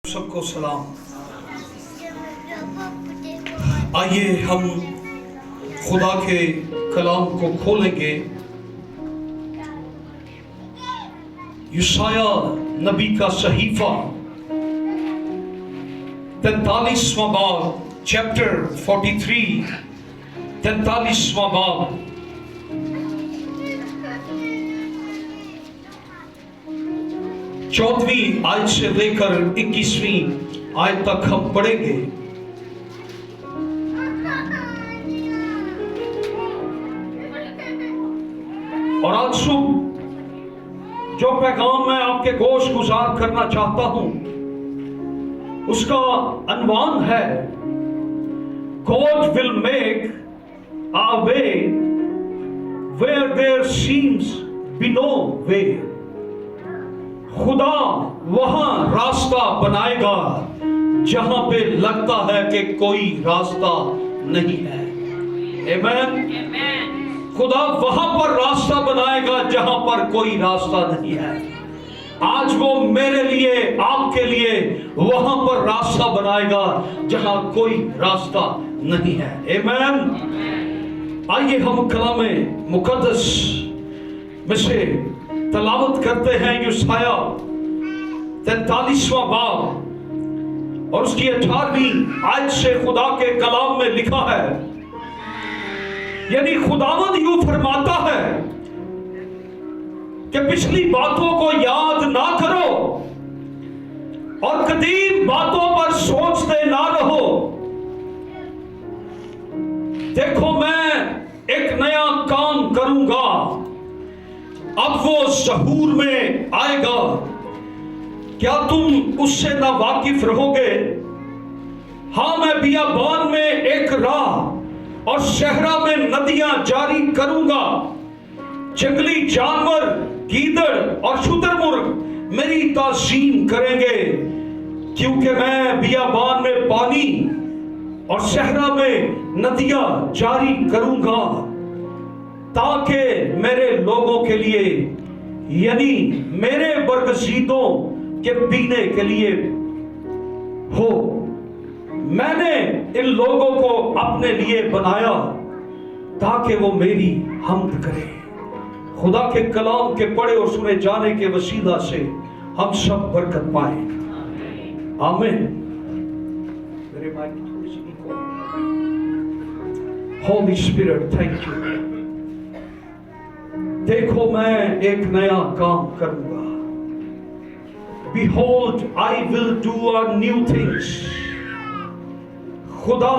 सबको सलाम। आइए हम खुदा के कलाम को खोलेंगे। यशाया नबी का सहीफा 43वां बाब, चैप्टर 43, 43वां बाब। चौदहवीं आयत से लेकर 21वीं आयत तक हम पढ़ेंगे। और आज सुबह जो पैगाम मैं आपके गोश गुजार करना चाहता हूं उसका अनवान है, God will make a way where there seems be no way। खुदा वहां रास्ता बनाएगा जहां पे लगता है कि कोई रास्ता नहीं है। आमीन। खुदा वहां पर रास्ता बनाएगा जहां पर कोई रास्ता नहीं है। आज वो मेरे लिए, आपके लिए वहां पर रास्ता बनाएगा जहां कोई रास्ता नहीं है। आमीन। आइए हम कलाम मुकद्दस में से तलावत करते हैं यशाया 43वां बाब और उसकी 18वीं आयत से। खुदा के कलाम में लिखा है, यानी खुदावंद यूं फरमाता है कि पिछली बातों को याद ना करो और कदीम बातों पर सोचते ना रहो। देखो मैं एक नया काम करूंगा, अब वो ज़हूर में आएगा, क्या तुम उससे ना वाकिफ रहोगे? हाँ, मैं बियाबान में एक राह और सहरा में नदियां जारी करूंगा। जंगली जानवर, गीदड़ और शुतुरमुर्ग मेरी ताज़ीम करेंगे, क्योंकि मैं बियाबान में पानी और सहरा में नदियां जारी करूंगा, ताकि मेरे लोगों के लिए, यानी मेरे बरगसीदों के पीने के लिए हो। मैंने इन लोगों को अपने लिए बनाया ताकि वो मेरी हम्द करें। खुदा के कलाम के पढ़े और सुने जाने के वसीला से हम सब बरकत पाए। आमीन। मेरे माइक की थोड़ी सी eco. Holi spirit, thank you. देखो मैं एक नया काम करूंगा। Behold, I will do a new things। खुदा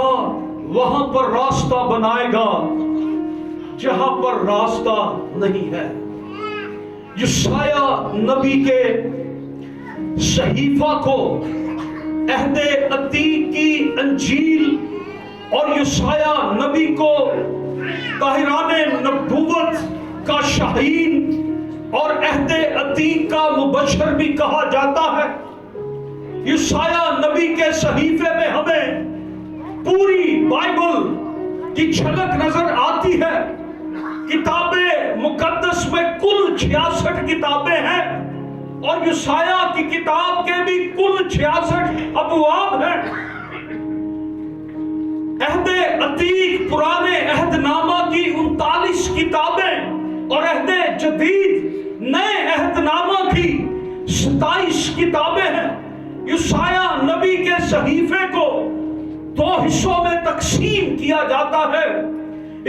वहां पर रास्ता बनाएगा जहां पर रास्ता नहीं है। यशाया नबी के सहीफा को अहदे अतीक की अंजील और यशाया नबी को ताहिराने नबूवत का शाहीन और अहदे अतीक का मुबशर भी कहा जाता है। यशाया नबी के सहीफे में हमें पूरी बाइबल की झलक नजर आती है। किताबें मुकद्दस में कुल 66 किताबें हैं और यशाया की किताब के भी कुल 66 अबवाब हैं। अहदे अतीक पुराने अहदनामा की 39 किताबें और अहदे जदीद नए अहदनामा की 27 किताबें हैं। यशाया नबी के सहीफे को 2 हिस्सों में तकसीम किया जाता है।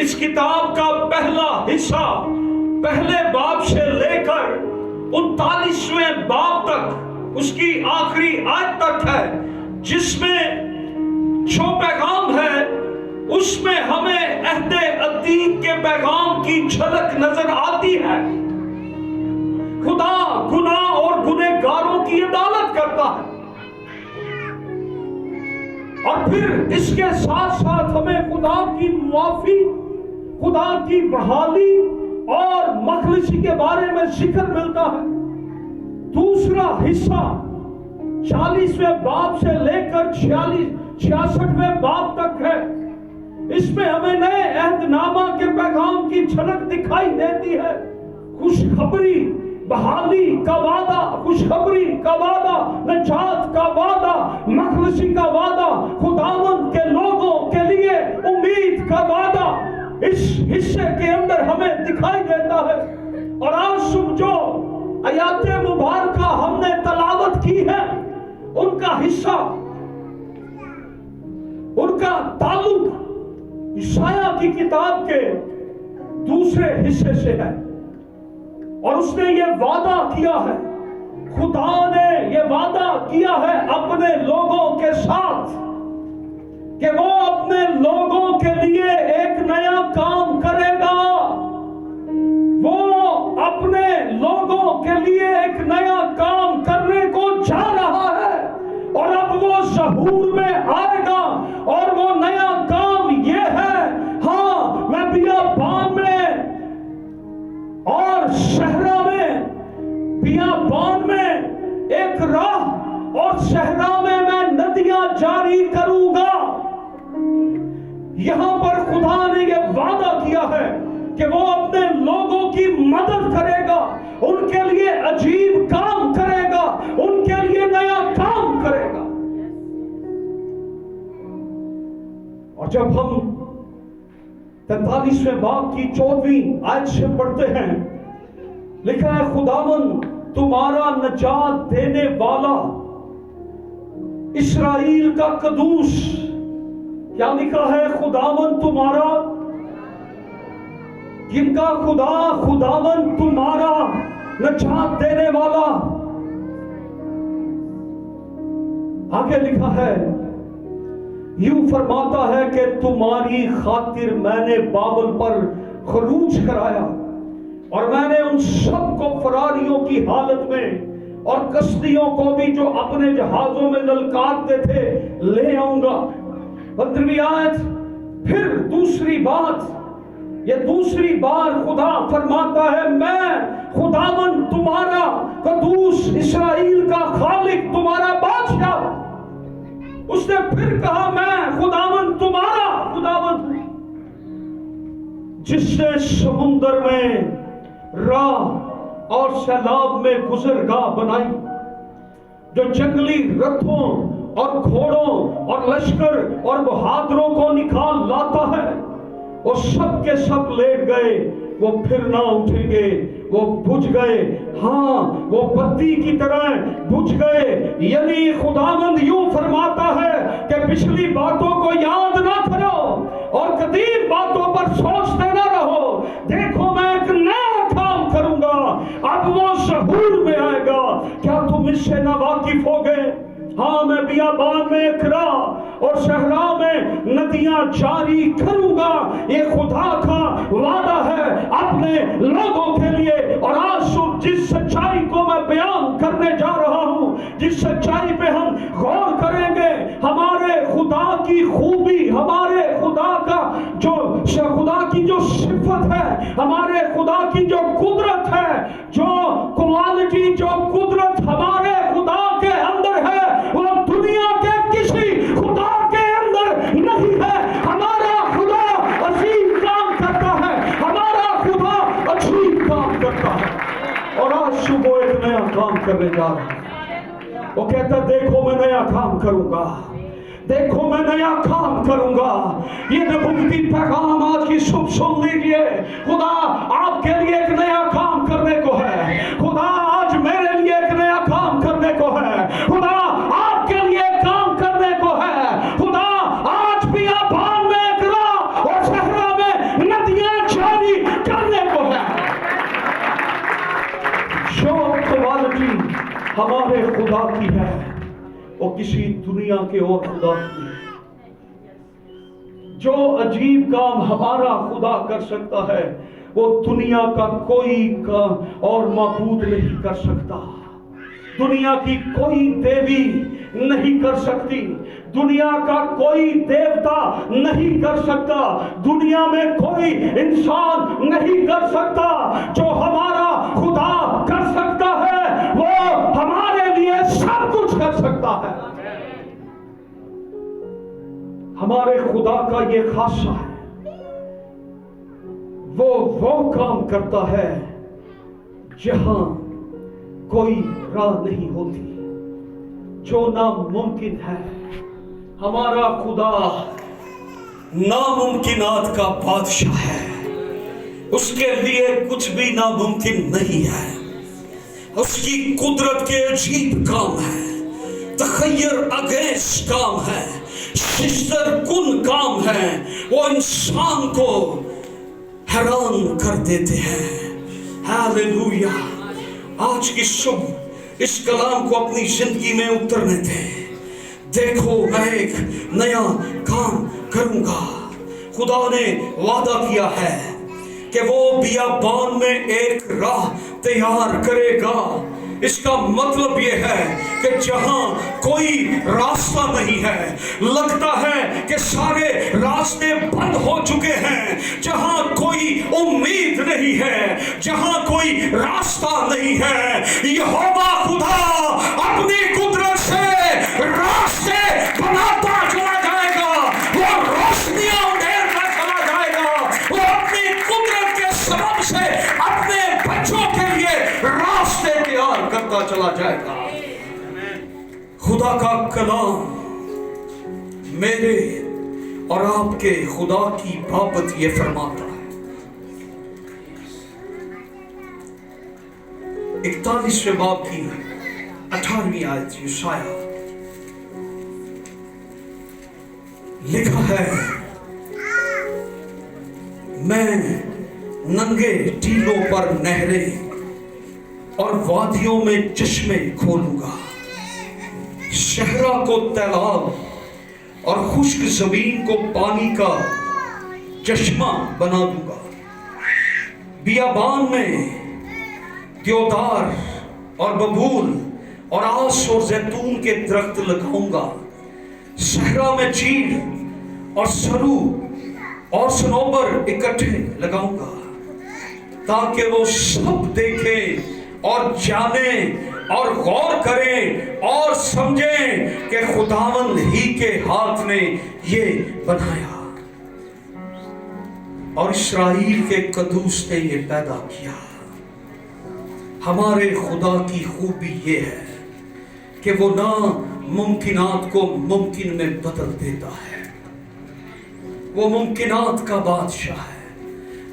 इस किताब का पहला हिस्सा पहले बाब से लेकर 39वें बाब तक उसकी आखिरी आयत तक है, जिसमें जो पैगाम है उसमें हमें अहदे अतीक के पैगाम की झलक नजर आती है। खुदा गुनाह और गुनहगारों की अदालत करता है और फिर इसके साथ साथ हमें खुदा की मुआफी, खुदा की बहाली और मखलिसी के बारे में जिक्र मिलता है। दूसरा हिस्सा 40वें बाब से लेकर 66वें बाब तक है। इसमें हमें नए अहदनामा के पैगाम की झलक दिखाई देती है। खुशखबरी बहाली का वादा, खुशखबरी का वादा, नजात का वादा का वादा इस हिस्से के अंदर हमें दिखाई देता है। और आज सुबह जो आयाते मुबारका हमने तलावत की है, उनका हिस्सा, उनका ताल्लुक ईशाया की किताब के दूसरे हिस्से से है। और उसने ये वादा किया है, खुदा ने ये वादा किया है अपने लोगों के साथ कि वो अपने लोगों के लिए एक नया काम करेगा। वो अपने लोगों के लिए एक नया काम करने को जा रहा है। और अब वो ज़हूर में आएगा और वो नया काम ये है, हाँ, मैं बियाबान में और सहरा में, बियाबान में एक राह और सहरा में मैं नदियां जारी करूंगा। यहां पर खुदा ने यह वादा किया है कि वो अपने लोगों की मदद करेगा, उनके लिए अजीब काम करेगा, उनके लिए नया काम करेगा। और जब हम 43वें बाब की 14वीं आयत से पढ़ते हैं, लिखा है, खुदावन तुम्हारा नजात देने वाला, इस्राएल का कदूस। क्या लिखा है? खुदावन तुम्हारा, जिनका खुदा, खुदावन तुम्हारा नजात देने वाला। आगे लिखा है, यूं फरमाता है कि तुम्हारी खातिर मैंने बाबल पर खरूज कराया और मैंने उन सबको फरारियों की हालत में और कश्तियों को भी जो अपने जहाजों में ललकारते थे ले आऊंगा। 15वीं आयत, फिर दूसरी बात, ये दूसरी बार खुदा फरमाता है, मैं खुदावन तुम्हारा कदूस, इस्राएल का खालिक, तुम्हारा बादशाह। उसने फिर कहा, मैं खुदावन तुम्हारा खुदावन, जिसने समुंदर में राह और सैलाब में गुजरगाह बनाई, जो जंगली रथों और घोड़ों और लश्कर और बहादुरों को निकाल लाता है। वो सब के सब लेट गए, वो फिर ना उठेंगे, वो बुझ गए, हाँ, वो बत्ती की तरह बुझ गए। यानी खुदावंद यूं फरमाता है कि पिछली बातों को याद ना करो और कदीम बातों पर सोचते ना रहो। देखो मैं एक नया काम करूंगा, अब वो ज़हूर में आएगा। क्या तुम इससे ना वाकिफ हो गए? हाँ, मैं बियाबान में एक राह और सहरा में नदियां जारी करूंगा। ये खुदा का वादा है अपने लोगों के लिए। और आज सुबह जिस सच्चाई को मैं बयान करने जा रहा हूं, जिस सच्चाई पे हम गौर करेंगे, हमारे खुदा की खूबी, हमारे खुदा का जो खुदा की जो सिफत है, हमारे खुदा की जो कुदरत है, जो क्वालिटी, जो कुदरत हमारे खुदा के अंदर है, वो दुनिया के किसी खुदा के अंदर नहीं है। हमारा खुदा अजीब काम करता है, हमारा खुदा अजीब काम करता है। और आज सुबह एक नया काम करने जा रहा है। वो कहता, देखो मैं नया काम करूंगा, देखो मैं नया काम करूंगा। ये नबूवती पैगाम आज की सुबह सुन लीजिए। खुदा आपके लिए एक नया काम करने को है। खुदा आज मेरे लिए एक नया काम करने को है। खुदा आपके लिए काम करने को है। खुदा आज भी बियाबान में एक राह और सहरा में नदियां जारी करने को है। जो क्वालिटी हमारे खुदा की है, वो किसी दुनिया के और खुदा की। जो अजीब काम हमारा खुदा कर सकता है, वो दुनिया का कोई और माबूद नहीं कर सकता। दुनिया की कोई देवी नहीं कर सकती, दुनिया का कोई देवता नहीं कर सकता, दुनिया में कोई इंसान नहीं कर सकता। जो हमारा खुदा कर सकता है, वो हमारे लिए सब कुछ कर सकता है। हमारे खुदा का ये खासा है, वो काम करता है जहां कोई राह नहीं होती, जो नामुमकिन है। हमारा खुदा नामुमकिनात का बादशाह है, उसके लिए कुछ भी नामुमकिन नहीं है। उसकी कुदरत के अजीब काम है, तखय्युर अगेंस काम है, शिश्तर कुन काम है। वो इंसान को हैरान कर देते हैं। हालेलुया। आज की सुबह इस कलाम को अपनी जिंदगी में उतरने दें। देखो मैं एक नया काम करूंगा। खुदा ने वादा किया है कि वो बियाबान में एक राह तैयार करेगा। इसका मतलब ये है कि जहां कोई रास्ता नहीं है, लगता है कि सारे रास्ते बंद हो चुके हैं, जहां कोई उम्मीद नहीं है, जहां कोई रास्ता नहीं है, यहोवा खुदा अपनी कुदरत से रास्ते बनाता चला जाएगा। वो रोशनियां उड़ेलता चला जाएगा। वो अपनी कुदरत के सबब से अपने बच्चों के लिए रास्ते तैयार करता चला जाएगा। खुदा का कलाम मेरे और आपके खुदा की बाबत ये फरमाता है। 41वें बाब की 18वीं आयत यशाया लिखा है, मैं नंगे टीलों पर नहरें और वादियों में चश्मे खोलूंगा, शहरा को तालाब और खुश्क जमीन को पानी का चश्मा बना दूंगा। बियाबान में देवदार और बबूल और आस और जैतून के दरख्त लगाऊंगा। सहरा में चीड़ और सरू और सनोबर इकट्ठे लगाऊंगा, ताकि वो सब देखें और जाने और गौर करें और समझें कि खुदावंद ही के हाथ ने ये बनाया और इस्राएल के कदूस ने ये पैदा किया। हमारे खुदा की खूबी ये है कि वो ना मुमकिनात को मुमकिन में बदल देता है। वो मुमकिनात का बादशाह है,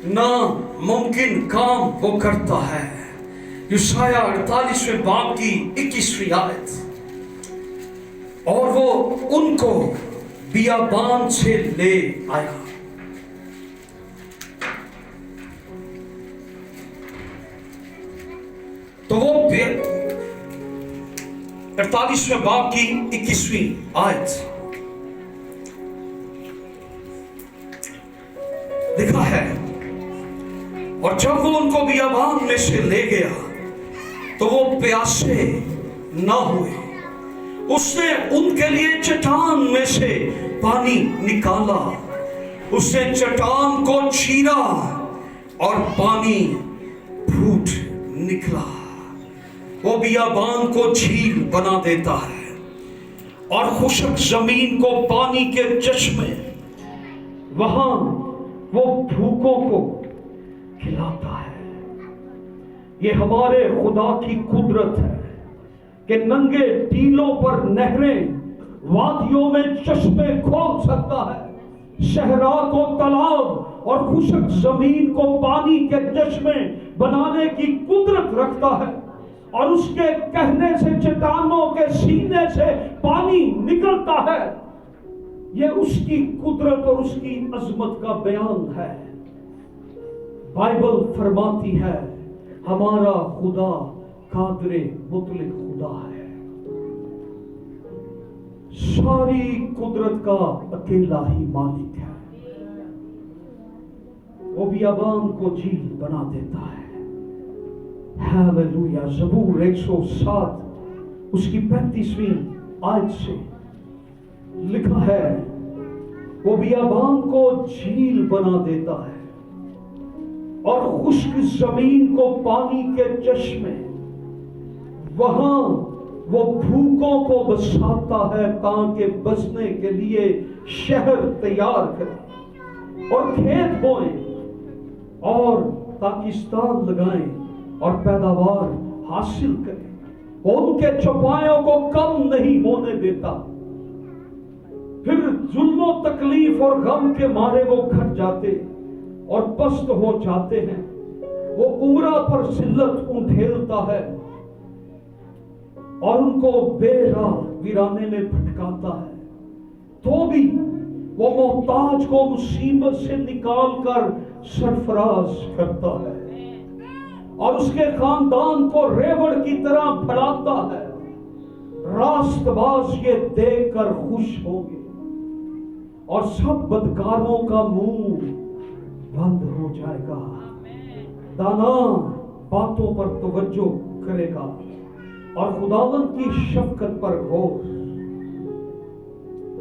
ना मुमकिन काम वो करता है। यशाया 48वें बाब की 21वीं आयत, और वो उनको बियाबान से ले आया। तो वो 48वें बाब की 21वीं आयत लिखा है, और जब वो उनको बियाबान में से ले गया तो वो प्यासे ना हुए। उसने उनके लिए चट्टान में से पानी निकाला, उसने चट्टान को चीरा और पानी फूट निकला। वो बियाबान को झील बना देता है और खुशक जमीन को पानी के चश्मे, वहां वो भूखों को खिलाता है। ये हमारे खुदा की कुदरत है कि नंगे टीलों पर नहरें, वादियों में चश्मे खोल सकता है, शहरा को तालाब और खुशक जमीन को पानी के चश्मे बनाने की कुदरत रखता है, और उसके कहने से चट्टानों के सीने से पानी निकलता है। ये उसकी कुदरत और उसकी अजमत का बयान है। बाइबल फरमाती है हमारा खुदा कादरे मुतलक खुदा है, सारी कुदरत का अकेला ही मालिक है। वो बियाबान को झील बना देता है। हालेलुया। ज़बूर 107 उसकी 35वीं आयत से लिखा है, वो बियाबान को झील बना देता है और खुश्क जमीन को पानी के चश्मे, वहां वो भूखों को बसाता है ताकि बसने के लिए शहर तैयार करे और खेत बोएं और पाकिस्तान लगाएं और पैदावार हासिल करें। वो उनके चौपायों को कम नहीं होने देता। फिर जुल्म तकलीफ और गम के मारे वो घट जाते और पस्त हो जाते हैं। वो उम्रा पर जिल्लत उठेलता है और उनको बेराह वीराने में भटकाता है, तो भी वो मोहताज को मुसीबत से निकालकर सरफराज करता है और उसके खानदान को रेवड़ की तरह बढ़ाता है। रास्तबाज ये देखकर खुश होंगे और सब बदकारों का मुंह बंद हो जाएगा। दाना बातों पर तवज्जो करेगा और खुदावंद की शफकत पर गौर।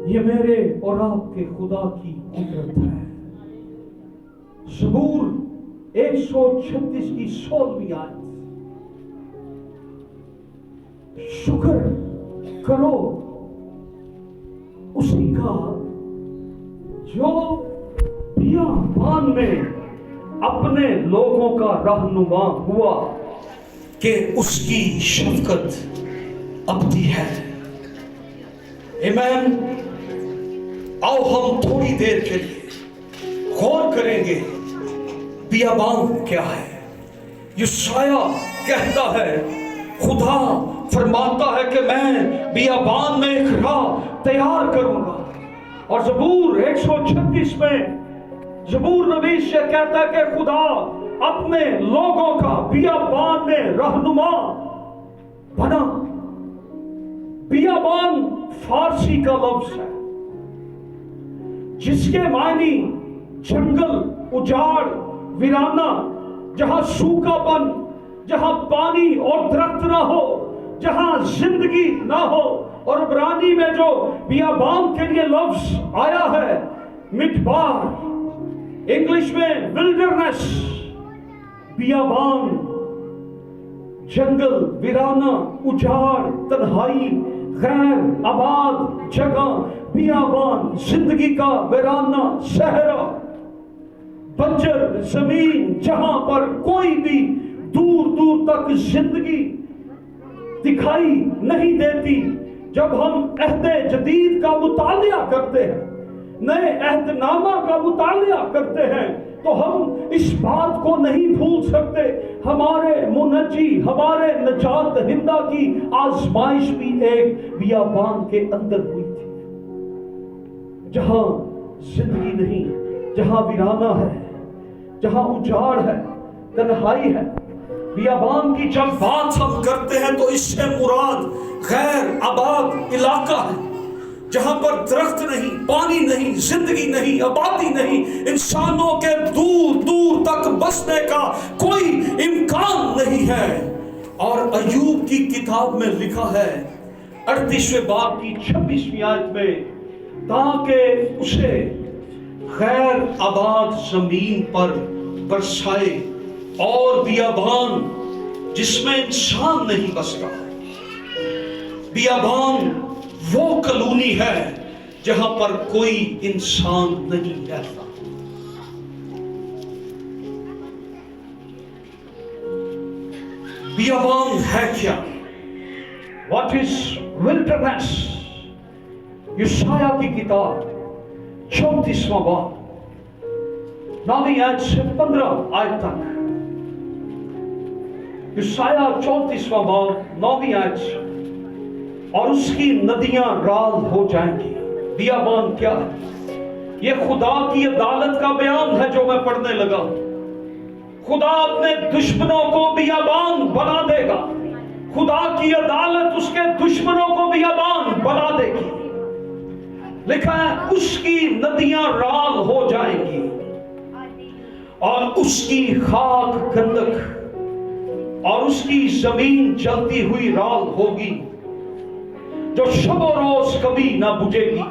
ये मेरे और आपके खुदा की कुदरत है। ज़बूर 136 की 16वीं आयत। शुक्र करो उसी का जो बियाबान में अपने लोगों का रहनुमा हुआ, कि उसकी शफकत अबदी है। आमीन। आओ हम थोड़ी देर के लिए गौर करेंगे बियाबान क्या है। यशाया कहता है, खुदा फरमाता है कि मैं बियाबान में एक राह तैयार करूंगा। और ज़बूर 136 में ज़बूर नबी से कहता है कि खुदा अपने लोगों का बियाबान में रहनुमा बना। बियाबान फारसी का लफ्ज है जिसके मायने जंगल, उजाड़, वीराना, जहां सूखापन, जहां पानी और दरख्त ना हो, जहां जिंदगी ना हो। और इब्रानी में जो बियाबान के लिए लफ्ज आया है मिटबार, इंग्लिश में विल्डरनेस, बियाबान, जंगल, वीराना, उजाड़, तन्हाई, गैर आबाद जगह, बियाबान, जिंदगी का वीराना सहरा, बंजर जमीन जहां पर कोई भी दूर दूर तक जिंदगी दिखाई नहीं देती। जब हम अहदे जदीद का मुतालिया करते हैं, नए अहदनामा का मुतालिया करते हैं, तो हम इस बात को नहीं भूल सकते, हमारे मुनज्जी, हमारे नजात दहिंदा की आजमाइश भी एक बियाबान के अंदर हुई थी, जहां जिंदगी नहीं, जहां वीराना है, जहां उजाड़ है, तन्हाई है। बियाबान की जब बात हम करते हैं तो इससे मुराद गैर आबाद इलाका है, जहां पर दरख्त नहीं, पानी नहीं, जिंदगी नहीं, आबादी नहीं, इंसानों के दूर दूर तक बसने का कोई इम्कान नहीं है। और अय्यूब की किताब में लिखा है 38वें बाब की 26वीं आयत में, ताकि उसे गैर आबाद जमीन पर बरसाए और बियाबान जिसमें इंसान नहीं बसता। बियाबान वो कॉलोनी है जहां पर कोई इंसान नहीं रहता। बियाबान है क्या? What is wilderness? यशाया की किताब 34वां बाब 9वीं आयत से 15 आयत तक। यशाया 34वां बाब 9वीं आयत से, और उसकी नदियां राल हो जाएंगी। बियाबान क्या है? ये खुदा की अदालत का बयान है जो मैं पढ़ने लगा। खुदा अपने दुश्मनों को बियाबान बना देगा। खुदा की अदालत उसके दुश्मनों को बियाबान बना देगी। लिखा है उसकी नदियां राल हो जाएंगी और उसकी खाक गंदक और उसकी जमीन जलती हुई राल होगी, जो शब और रोज कभी ना बुझेगी।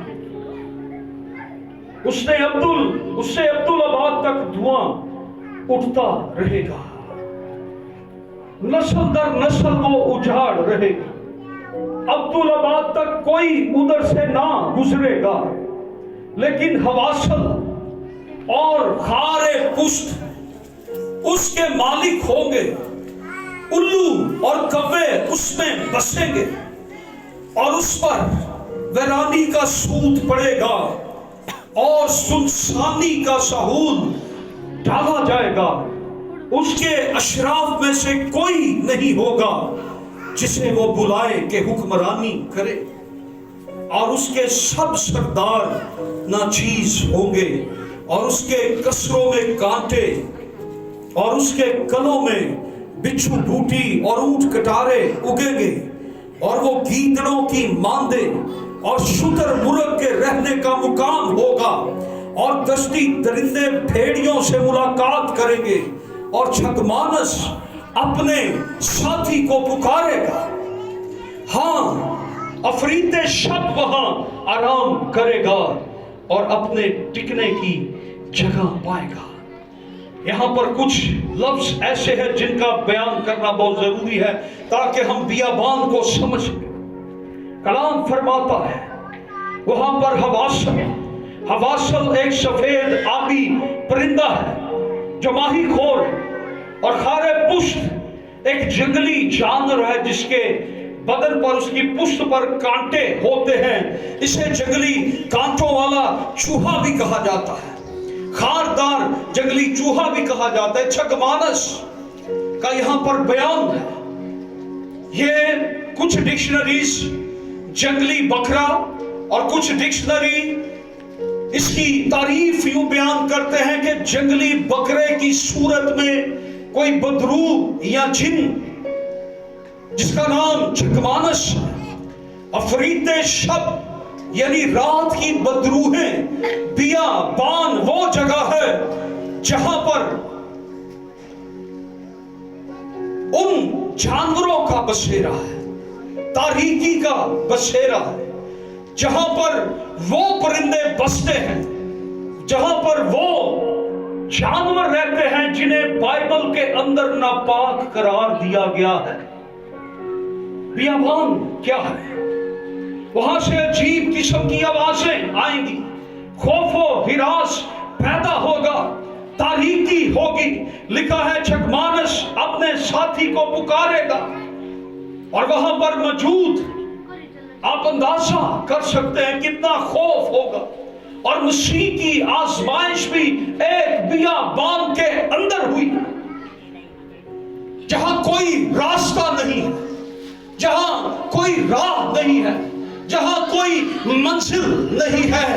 उससे अब्दुल आबाद तक धुआं उठता रहेगा, नस्ल दर नस्ल वो उजाड़ रहेगी। अब्दुल आबाद तक कोई उधर से ना गुजरेगा, लेकिन हवासल और खारे पुष्ट उसके मालिक होंगे। उल्लू और कव्वे उसमें बसेंगे और उस पर वीरानी का सूत पड़ेगा और सुनसानी का सहूल डाला जाएगा। उसके अशराफ में से कोई नहीं होगा जिसे वो बुलाए कि हुक्मरानी करे, और उसके सब सरदार नाचीज होंगे, और उसके कसरों में कांटे, और उसके कलों में बिच्छू बूटी और ऊंट कटारे उगेंगे, और वो गीदड़ों की मांदे और शुतर मुर्ग के रहने का मुकाम होगा, और दस्ती दरिंदे भेड़ियों से मुलाकात करेंगे, और छकमानस अपने साथी को पुकारेगा। हाँ, अफरीते शब वहां आराम करेगा और अपने टिकने की जगह पाएगा। यहां पर कुछ लफ्ज ऐसे हैं जिनका बयान करना बहुत जरूरी है ताकि हम बियाबान को समझ सकें। कलाम फरमाता है वहां पर हवासल एक सफेद आबी परिंदा है जो माही खोर, और खारे पुष्ट एक जंगली जानवर है जिसके बदन पर, उसकी पुष्ट पर कांटे होते हैं। इसे जंगली कांटों वाला चूहा भी कहा जाता है, खारदार जंगली चूहा भी कहा जाता है। छकमानस का यहां पर बयान है। ये कुछ डिक्शनरीज जंगली बकरा और कुछ डिक्शनरी इसकी तारीफ यूं बयान करते हैं कि जंगली बकरे की सूरत में कोई बदरू या जिन जिसका नाम छकमानस है। अफरीते शब यानी रात की बदरूहें, बियाबान वो जगह है जहां पर उन जानवरों का बसेरा है, तारीकी का बसेरा है, जहां पर वो परिंदे बसते हैं, जहां पर वो जानवर रहते हैं जिन्हें बाइबल के अंदर नापाक करार दिया गया है। बियाबान क्या है? वहां से अजीब किस्म की आवाजें आएंगी, खौफो हिरास पैदा होगा, तारीकी होगी। लिखा है छकमानस अपने साथी को पुकारेगा, और वहां पर मौजूद आप अंदाजा कर सकते हैं कितना खौफ होगा। और मसीह की आजमाइश भी एक बियाबान के अंदर हुई जहां कोई रास्ता नहीं है, जहां कोई राह नहीं है, जहां कोई मंजिल नहीं है,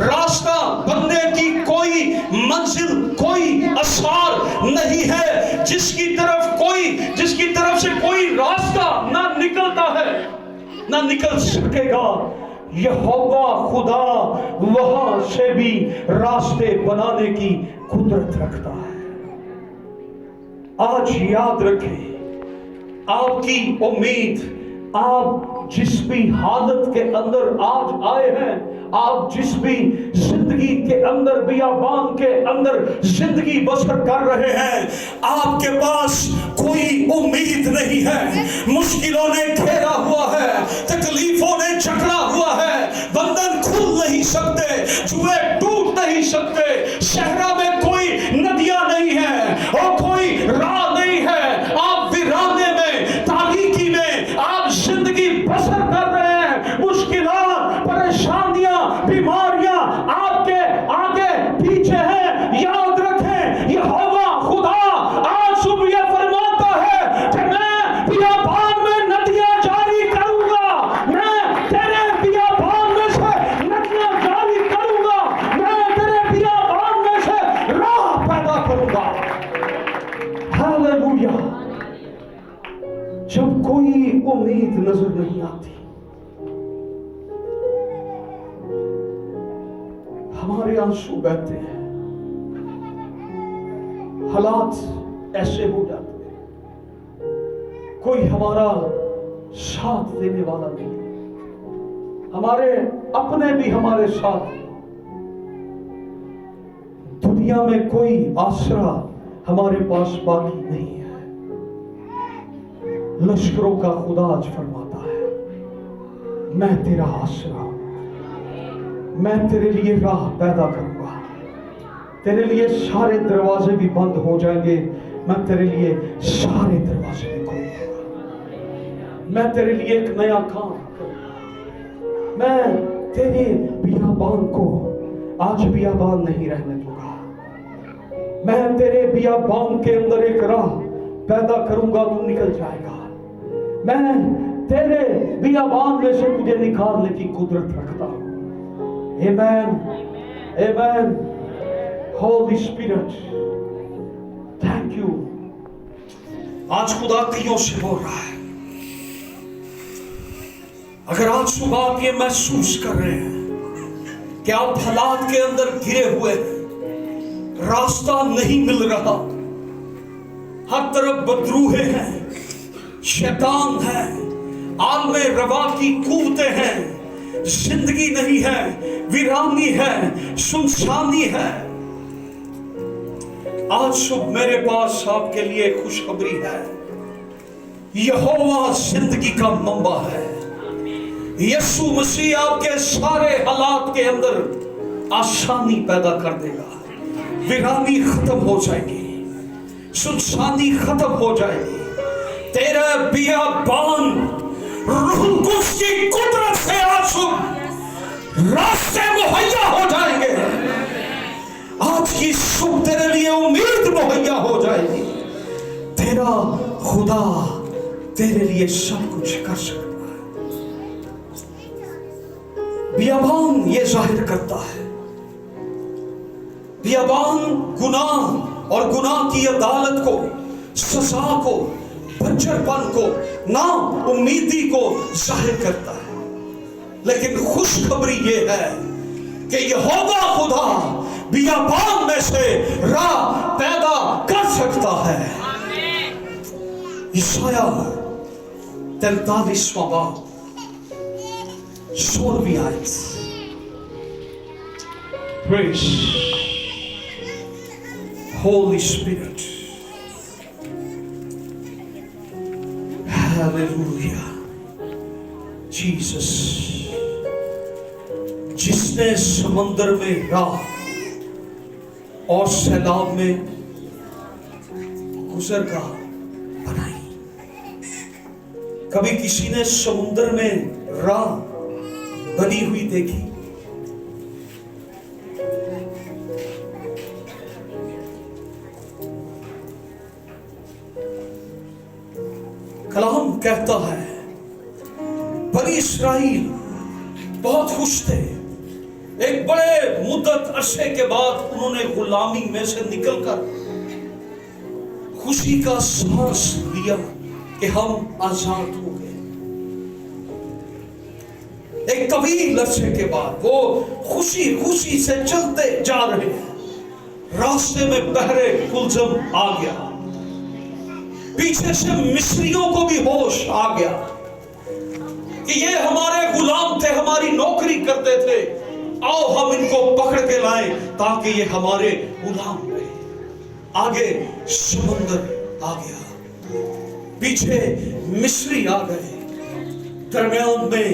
रास्ता बनने की कोई मंजिल, कोई आसार नहीं है, जिसकी तरफ से कोई रास्ता ना निकलता है ना निकल सकेगा। यहोवा खुदा वहां से भी रास्ते बनाने की कुदरत रखता है। आज याद रखें, आपकी उम्मीद, आप जिस भी हालत के अंदर आज आए हैं, आप जिस भी जिंदगी के अंदर, बियाबान के अंदर जिंदगी बसर कर रहे हैं, आपके पास कोई उम्मीद नहीं है। मुश्किलों ने घेरा हुआ है, तकलीफों ने जकड़ा हुआ है, बंधन खुल नहीं सकते, जुए टूट नहीं सकते, सहरा में कोई नदियां नहीं है और कोई राह नहीं है। आप वीराने में, तारीकी में आप जिंदगी बसर कर रहे हैं। मुश्किलात, परेशानियां, बीमारियां आपके आगे पीछे हैं। याद रखें, यहोवा खुदा आज सुबह यह फरमाता है कि मैं बियाबान में नदियां जारी करूंगा, मैं तेरे बियाबान में से नदियां जारी करूंगा, मैं तेरे बियाबान में से राह पैदा करूंगा। हालेलुया। जब कोई उम्मीद नजर नहीं आती, हमारे आंसू बहते हैं, हालात ऐसे हो जाते हैं, कोई हमारा साथ देने वाला नहीं, हमारे अपने भी हमारे साथ, दुनिया में कोई आसरा हमारे पास बाकी नहीं है। लश्करों का खुदा आज फरमाता है, मैं तेरा आसरा हूं, मैं तेरे लिए राह पैदा करूंगा, तेरे लिए सारे दरवाजे भी बंद हो जाएंगे, मैं तेरे लिए सारे दरवाजे भी खोलूंगा, मैं तेरे लिए एक नया काम करूंगा, मैं तेरे बियाबान को आज बियाबान नहीं रहने दूंगा। मैं तेरे बियाबान के अंदर एक राह पैदा करूंगा, तू निकल जाएगा। मैं तेरे बियाबान में से तुझे निकालने की कुदरत रखता हूं। Amen, Amen, Holy Spirit, thank you। आज खुदा कईयों से बोल रहा है। अगर आज सुबह आप ये महसूस कर रहे हैं कि आप हालात के अंदर घिरे हुए हैं, रास्ता नहीं मिल रहा, हर तरफ बदरूहे हैं, शैतान है, आलमे रवा की कूवतें हैं, जिंदगी नहीं है, वीरानी है, सुनसानी है, आज सुबह मेरे पास आपके लिए खुशखबरी है। यहोवा जिंदगी का मंबा है। यीशु मसीह आपके सारे हालात के अंदर आसानी पैदा कर देगा। वीरानी खत्म हो जाएगी, सुनसानी खत्म हो जाएगी। तेरा बियाबान रूह कुद्स की कुदरत से आज रास्ते मुहैया हो जाएंगे। आज की सुबह तेरे लिए उम्मीद मुहैया हो जाएगी। तेरा खुदा तेरे लिए सब कुछ कर सकता है। बियाबान ये जाहिर करता है, बियाबान गुनाह और गुनाह की अदालत को, सजा को, बंजरपन को, ना उम्मीदी को जाहिर करता है। लेकिन खुशखबरी ये है कि यहोवा खुदा बियाबान में से राह पैदा कर सकता है। यशाया 43वां बाब 16वीं आयत। Praise Holy Spirit, Hallelujah, Jesus। जिसने समंदर में राह और सैलाब में गुजरगाह बनाई। कभी किसी ने समुद्र में राह बनी हुई देखी? कलाम कहता है बनी इस्राएल बहुत खुश थे। एक बड़े मुद्दत अरसे के बाद उन्होंने गुलामी में से निकलकर खुशी का सांस लिया कि हम आजाद हो गए। एक तवील अरसे के बाद वो खुशी खुशी से चलते जा रहे हैं। रास्ते में बहरे कुलजम आ गया। पीछे से मिस्रियों को भी होश आ गया कि ये हमारे गुलाम थे, हमारी नौकरी करते थे, आओ हम इनको पकड़ के लाएं ताकि ये हमारे गुलाम रहे। आगे समुंदर आ गया, पीछे मिस्री आ गए, दरम्यान में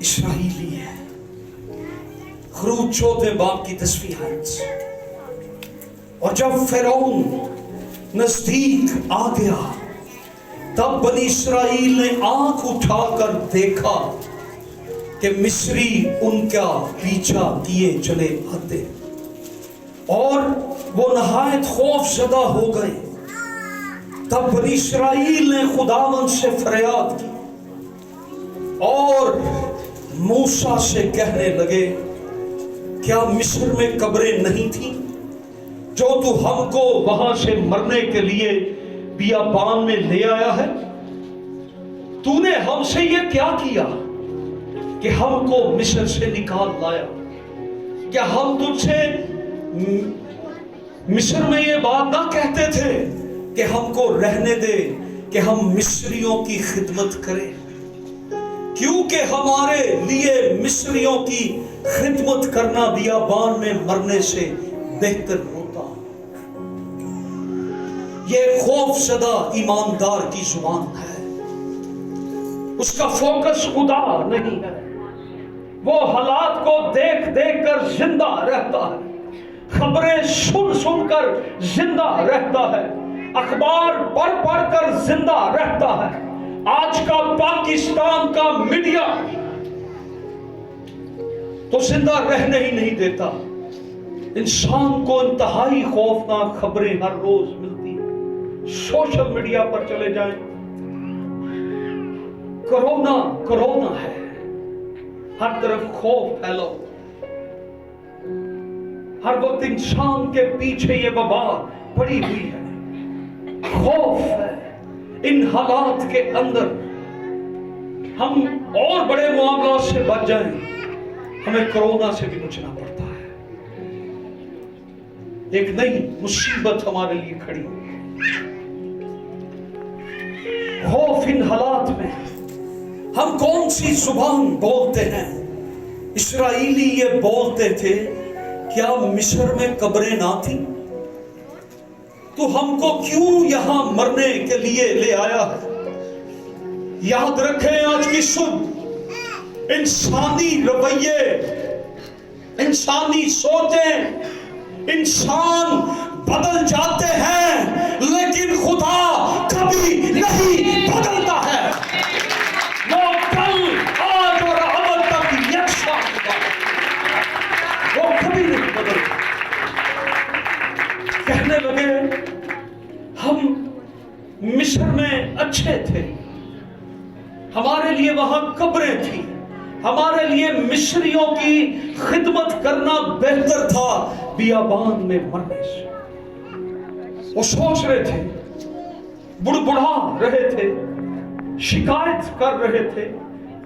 इस्राएली है। खरूज 4 बाब की 10वीं आयत। और जब फिरौन नजदीक आ गया तब बनी इस्राएल ने आंख उठाकर देखा कि मिस्री उनका पीछा किए चले आते, और वो नहायत खौफजदा हो गए। तब बनी इस्राएल ने खुदावंद से फरियाद की और मूसा से कहने लगे, क्या मिस्र में कब्रें नहीं थी जो तू हमको वहां से मरने के लिए बियाबान में ले आया है? तूने हमसे ये क्या किया कि हमको मिस्र से निकाल लाया? क्या हम तुझसे मिस्र में ये बात ना कहते थे कि हमको रहने दे कि हम मिस्रियों की खिदमत करें? क्योंकि हमारे लिए मिस्रियों की खिदमत करना बियाबान में मरने से बेहतर होता। ये खौफजदा ईमानदार की जुबान है, उसका फोकस खुदा नहीं है। वो हालात को देख देख कर जिंदा रहता है, खबरें सुन सुन कर जिंदा रहता है, अखबार पढ़ पढ़ कर जिंदा रहता है। आज का पाकिस्तान का मीडिया तो जिंदा रहने ही नहीं देता। इंसान को इंतहाई खौफनाक खबरें हर रोज मिलती हैं। सोशल मीडिया पर चले जाएं, कोरोना कोरोना है, हर तरफ खौफ फैला, हर वक्त इंसान के पीछे ये वबा पड़ी हुई है, खौफ है। इन हालात के अंदर हम और बड़े मामलों से बच जाएं, हमें कोरोना से भी बचना पड़ता है। एक नई मुसीबत हमारे लिए खड़ी है। खौफ इन हालात में हम कौन सी जुबान बोलते हैं? इस्राएली ये बोलते थे, क्या मिस्र में कब्रें ना थी? तो हमको क्यों यहां मरने के लिए ले आया है? याद रखें आज की सुबह, इंसानी रवैये, इंसानी सोचें, इंसान बदल जाते हैं, लेकिन खुदा कभी नहीं बदलता है। वो कल, आज और अबद तक यकसा खुदा, वो कभी नहीं बदलता। कहने लगे हम मिस्र में अच्छे थे, हमारे लिए वहां कब्रें थी, हमारे लिए मिस्रियों की खिदमत करना बेहतर था बियाबान में मरने से। वो सोच रहे थे, बुड़बुड़ा रहे थे, शिकायत कर रहे थे,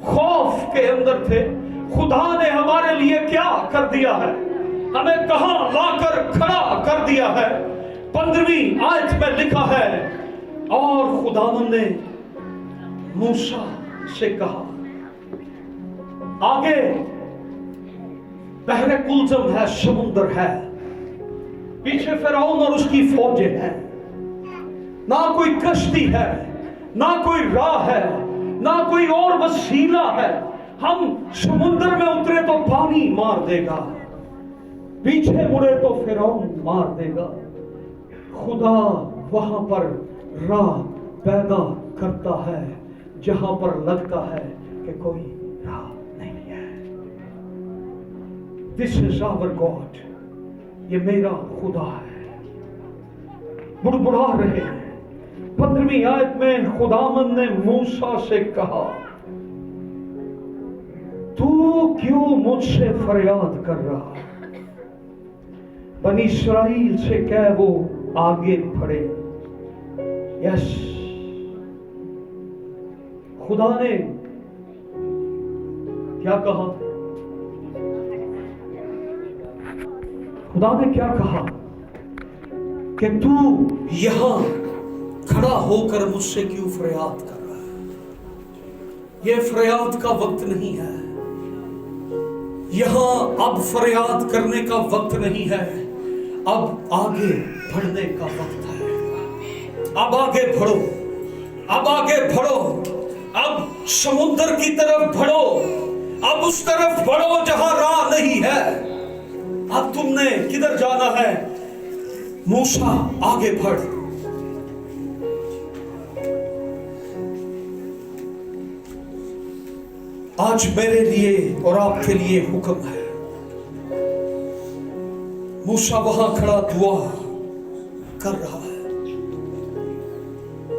खौफ के अंदर थे। खुदा ने हमारे लिए क्या कर दिया है, हमें कहां लाकर खड़ा कर दिया है। 15वीं आयत में लिखा है, और खुदावंद ने मूसा से कहा, आगे बहरे कुलजम है, समुद्र है, पीछे फिरौन और उसकी फौजें हैं, ना कोई कश्ती है, ना कोई राह है, ना कोई और वसीला है। हम समुद्र में उतरे तो पानी मार देगा, पीछे मुड़े तो फिरौन मार देगा। खुदा वहां पर राह पैदा करता है जहां पर लगता है कि कोई राह नहीं है। दिस इज आवर गॉड, ये मेरा खुदा है। बुड़बुड़ा रहे हैं। 15वीं आयत में खुदावंद ने मूसा से कहा, तू क्यों मुझसे फरियाद कर रहा है? बनी इस्राएल से कह वो आगे बढ़े। यस, खुदा ने क्या कहा? खुदा ने क्या कहा कि तू यहां खड़ा होकर मुझसे क्यों फरियाद कर रहा है? यह फरियाद का वक्त नहीं है, यहां अब फरियाद करने का वक्त नहीं है, अब आगे बढ़ने का वक्त है। अब आगे बढ़ो, अब आगे बढ़ो, अब समुद्र की तरफ बढ़ो, अब उस तरफ बढ़ो जहां राह नहीं है। अब तुमने किधर जाना है? मूसा आगे बढ़। आज मेरे लिए और आपके लिए हुक्म है। मूसा वहां खड़ा दुआ कर रहा है।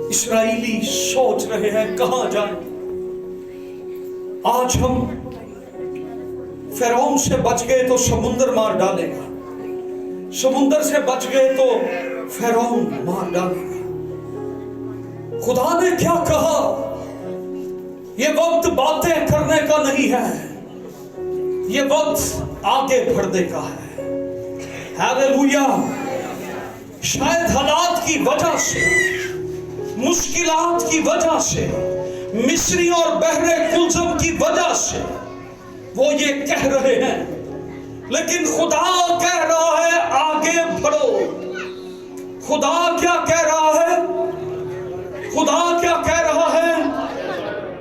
इस्राएली सोच रहे हैं कहां जाएं। आज हम फिरौन से बच गए तो समुद्र मार डालेगा, समुद्र से बच गए तो फिरौन मार डालेगा। खुदा ने क्या कहा? ये वक्त बातें करने का नहीं है, ये वक्त आगे बढ़ने का है। हालेलुया। शायद हालात की वजह से, मुश्किलात की वजह से, मिस्री और बहरे कुलजम की वजह से वो ये कह रहे हैं, लेकिन खुदा कह रहा है आगे बढ़ो। खुदा क्या कह रहा है? खुदा क्या कह रहा है?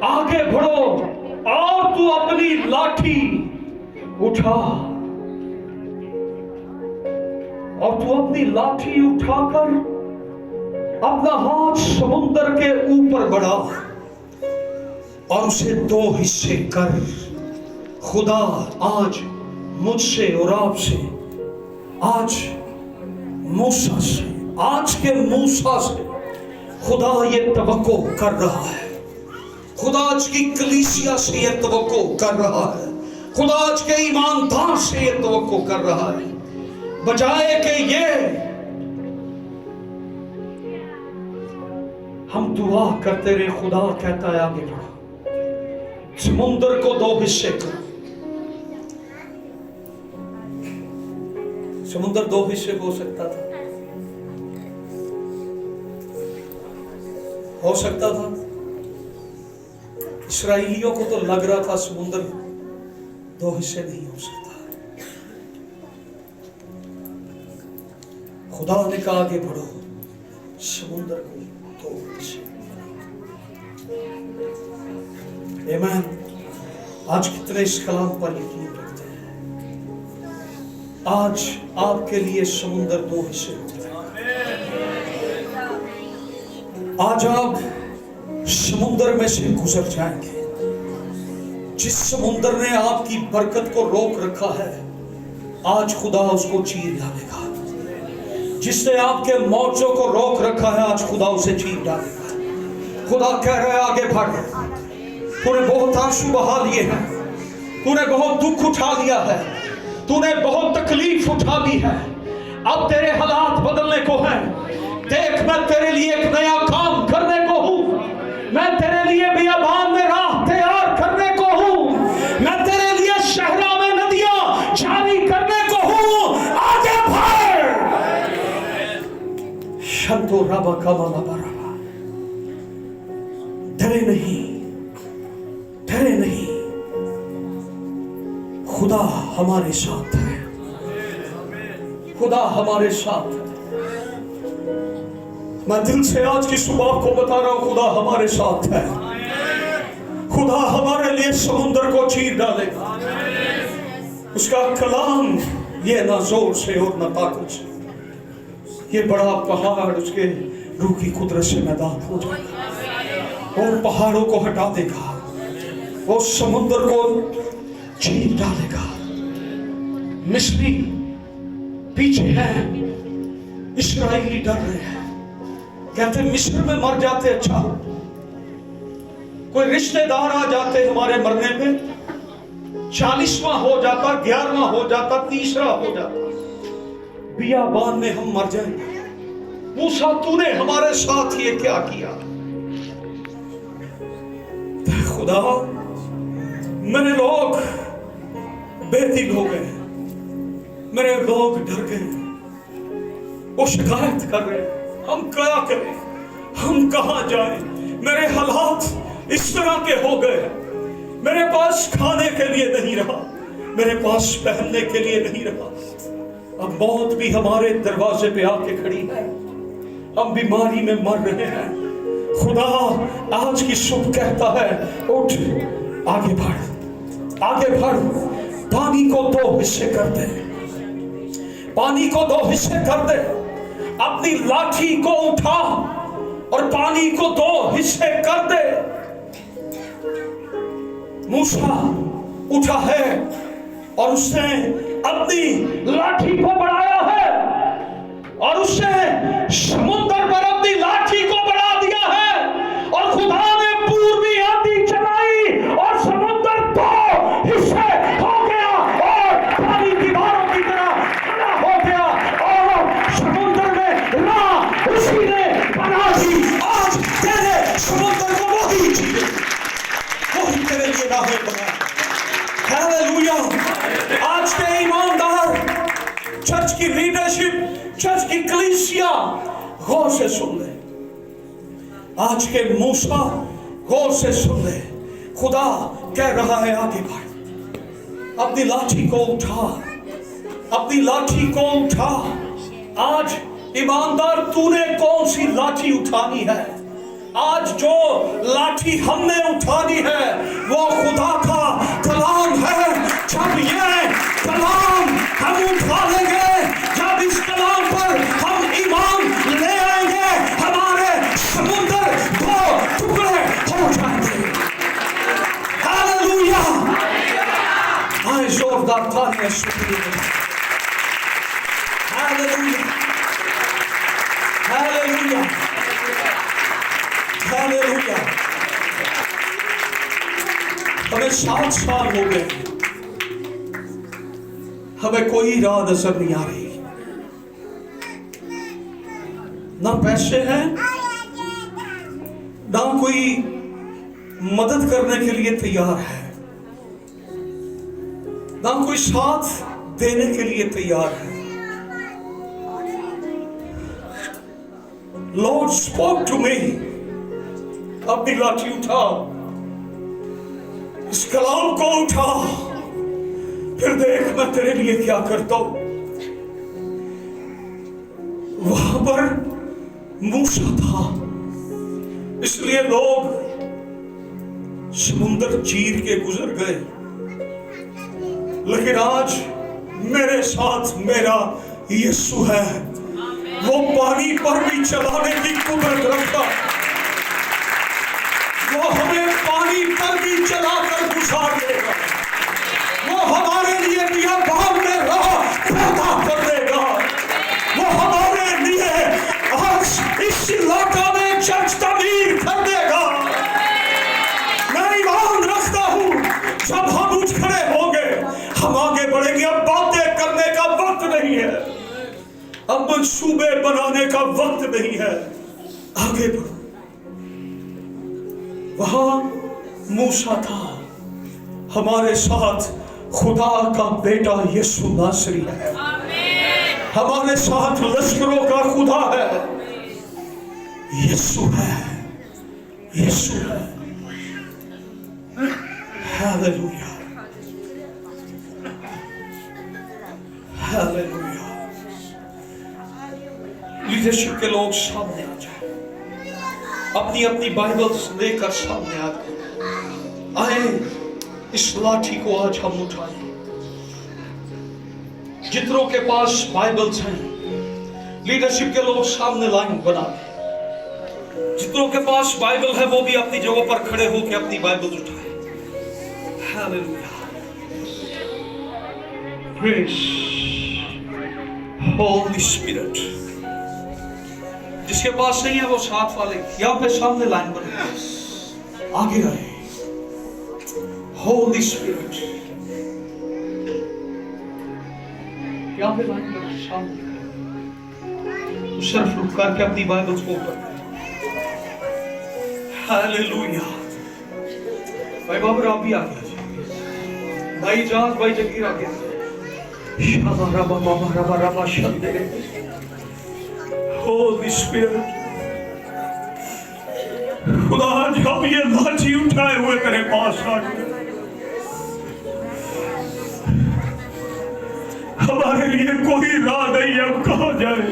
आगे बढ़ो। और तू अपनी लाठी उठा, और तू अपनी लाठी उठाकर अपना हाथ समुद्र के ऊपर बढ़ा और उसे 2 हिस्से कर खुदा आज मुझसे और आपसे, आज मूसा से, आज के मूसा से खुदा ये तवक्को कर रहा है। खुदा आज की कलीसिया से ये तवक्को कर रहा है। खुदा आज के ईमानदार से ये तवक्को कर रहा है, बजाय कि ये हम दुआ करते रहे। खुदा कहता है आगे बढ़ो, समुद्र को 2 हिस्से करो। समुद्र 2 हिस्से हो सकता था, हो सकता था। इस्राएलियों को तो लग रहा था समुद्र 2 हिस्से नहीं हो सकता। खुदा ने कहा आगे बढ़ो, समुद्र को 2 हिस्से। आमीन। आज कितने इस कलाम पर यकीन रखते हैं? आज आपके लिए समुद्र 2 हिस्से हो जाए। आज आप समुद्र में से गुजर जाएंगे। जिस समुद्र ने आपकी बरकत को रोक रखा है, आज खुदा उसको चीर डालेगा। जिसने आपके मौजों को रोक रखा है, आज खुदा उसे चीर डालेगा। खुदा कह रहा है आगे बढ़। तूने बहुत आंसू बहा लिए हैं, तूने बहुत दुख उठा लिया है, तूने बहुत तकलीफ उठा ली है। अब तेरे हालात बदलने को हैं। देख, मैं तेरे लिए एक नया काम करने को हूं। मैं तेरे लिए बियाबान में राह तैयार करने को हूं। मैं तेरे लिए शहरों में नदियां जारी करने को हूं। आगे बढ़। शंतो रबा कमाला बराबा। डरे नहीं, डरे नहीं। खुदा हमारे साथ है। खुदा हमारे साथ है। मैं दिल से आज की सुबह को बता रहा हूं, खुदा हमारे साथ है। खुदा हमारे लिए समुद्र को चीर डालेगा। उसका कलाम ये ना जोर से और ना ताकत से, ये बड़ा पहाड़ उसके रूह की कुदरत से मैदान हो जाएगा। और पहाड़ों को हटा देगा, वो समुद्र को चीर डालेगा। मिस्री पीछे है, इस्राएली डर रहे हैं। कहते मिस्र में मर जाते अच्छा, कोई रिश्तेदार आ जाते हमारे मरने में, 40वां हो जाता, 11वां हो जाता, 30वां हो जाता, बियाबान में हम मर जाएंगे। मूसा तूने हमारे साथ ये क्या किया? खुदा, मेरे लोग बेदिल हो गए, मेरे लोग डर गए, वो शिकायत कर रहे हैं, हम क्या करें, हम कहां जाएं? मेरे हालात इस तरह के हो गए, मेरे पास खाने के लिए नहीं रहा, मेरे पास पहनने के लिए नहीं रहा। अब मौत भी हमारे दरवाजे पे आके खड़ी है, हम बीमारी में मर रहे हैं। खुदा आज की सुबह कहता है उठ, आगे बढ़, आगे बढ़। पानी को 2 हिस्से कर दे, पानी को 2 हिस्से कर दे। अपनी लाठी को उठा और पानी को 2 हिस्से कर दे। मूसा उठा है और उसने अपनी लाठी को बढ़ाया है और उसने समुद्र पर अपनी लाठी को बढ़ा दिया है। और खुदा ने पूर्वी आंधी चलाई और समुद्र 2 हिस्से हो गया और पानी दीवारों की तरह खड़ा हो गया और समुद्र में राह उसी ने बना दी। आज तेरे समुद्र को वही तेरे लिए राह बना। हालेलुया। आज के ईमानदार, चर्च की लीडरशिप, चर्च की कलीसिया गौर से सुन ले। आज के मूसा गौर से सुन ले। खुदा कह रहा है आगे बढ़, अपनी लाठी को उठा, अपनी लाठी को उठा। आज ईमानदार, तूने कौन सी लाठी उठानी है? आज जो लाठी हमने उठानी है वो खुदा का कलाम है। जब ये कलाम हम उठा लेंगे, जब इस कलाम पर हम ईमान ले आएंगे, हमारे समुद्र 2 टुकड़े हो जाएंगे। हालेलुया। जोरदार तालियां शुक्रिया। Hallelujah hallelujah hallelujah. हमें 7 साल हो गए, हमें कोई राह नजर नहीं आ रही, ना पैसे हैं, ना कोई मदद करने के लिए तैयार है, ना कोई साथ देने के लिए तैयार है। Lord spoke to me, अपनी लाठी उठा, इस कलाम को उठा, फिर देख मैं तेरे लिए क्या करता हूं। वहां पर मूसा था, इसलिए लोग समुद्र चीर के गुजर गए, लेकिन आज मेरे साथ मेरा यीशु है, वो पानी पर भी चलाने की कुदरत रखता, वो हमें पानी पर भी चलाकर गुजार देगा, वो हमारे लिए बियाबान में राह पैदा कर देगा, वो हमारे लिए आज इस इलाका में चर्च तमीर कर देगा। मैं ईमान रखता हूं जब हम उठ खड़े होंगे हम आगे बढ़ेंगे। अब बातें करने का वक्त नहीं है, अब मंसूबे बनाने का वक्त नहीं है, आगे बढ़ो। वहां मूसा था, हमारे साथ खुदा का बेटा यीशु नासरी है, हमारे साथ लश्करों का खुदा है, यीशु है, यीशु है। Hallelujah hallelujah. लीडरशिप के लोग सामने आ जाए, अपनी अपनी बाइबल्स लेकर सामने आ जाए। आए, इस लाठी को आज हम उठाएं। जितनों के पास बाइबल्स हैं, लीडरशिप के लोग सामने लाइन बना दें। जितनों के पास बाइबल है वो भी अपनी जगह पर खड़े होकर अपनी बाइबल्स उठाएं। हालेलुया। Praise Holi spirit. जिसके पास नहीं है वो साथ वाले यहाँ पे सामने लाइन बने, आगे आए। होली स्पिरिट यहाँ पे लाइन बने, सामने सिर्फ रुक करके अपनी बाइबल्स को ऊपर। हालेलुया। भाई बाबर आप भी आगे, भाई जाज, भाई जगीर आगे। Holy Spirit, खुदा आज हम ये लाठी उठाए हुए तेरे पास आ गए। हमारे लिए कोई राह नहीं है, हम कहाँ जाए।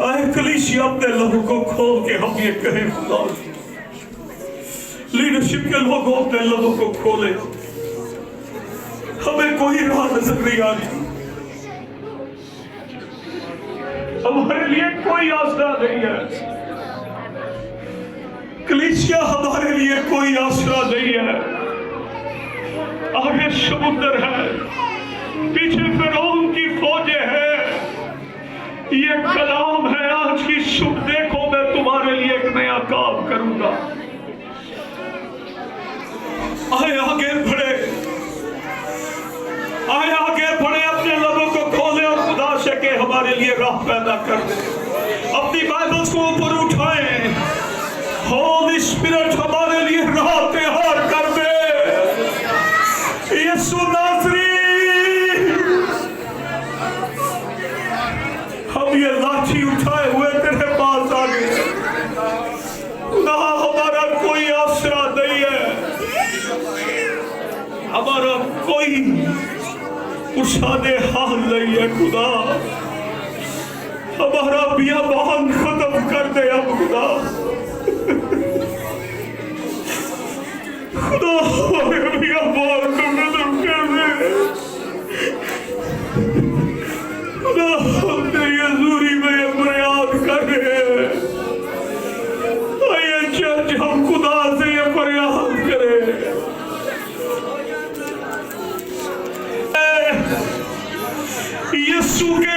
आए कलीसिया अपने लोगों को खोल के हम ये कहें, खुदा लीडरशिप के लोगों अपने लोगों को खोले। हमें कोई राह नजर नहीं आ रही, हमारे लिए कोई आसरा नहीं है। कलीसिया हमारे लिए कोई आसरा नहीं है। आगे समुद्र है, पीछे फिरौन की फौजें हैं। ये कलाम है आज की सुख, देखो मैं तुम्हारे लिए एक नया काम करूंगा। आए आगे बढ़े, आए आगे बढ़े, अपने लोगों को खोले और खुदा से के हमारे लिए राह पैदा कर दे। अपनी बाइबल्स को ऊपर उठाएं। होली स्पिरिट हमारे लिए राह तैयार कर दे। यीशु नासरी, हम ये लाठी उठाए हुए तेरे पास आ गए। खुदा हमारा कोई आसरा नहीं है, हमारा कोई कुशादे हाल नहीं है। खुदा हमारा बियाबान खत्म कर दे अब। खुदा खुदा हमारे बियाबान को खत्म कर दे। खुदा हम तेरी हजूरी में ये फरियाद कर रहे हैं। आइए चर्च हम खुदा से ये फरियाद करें। यीशु के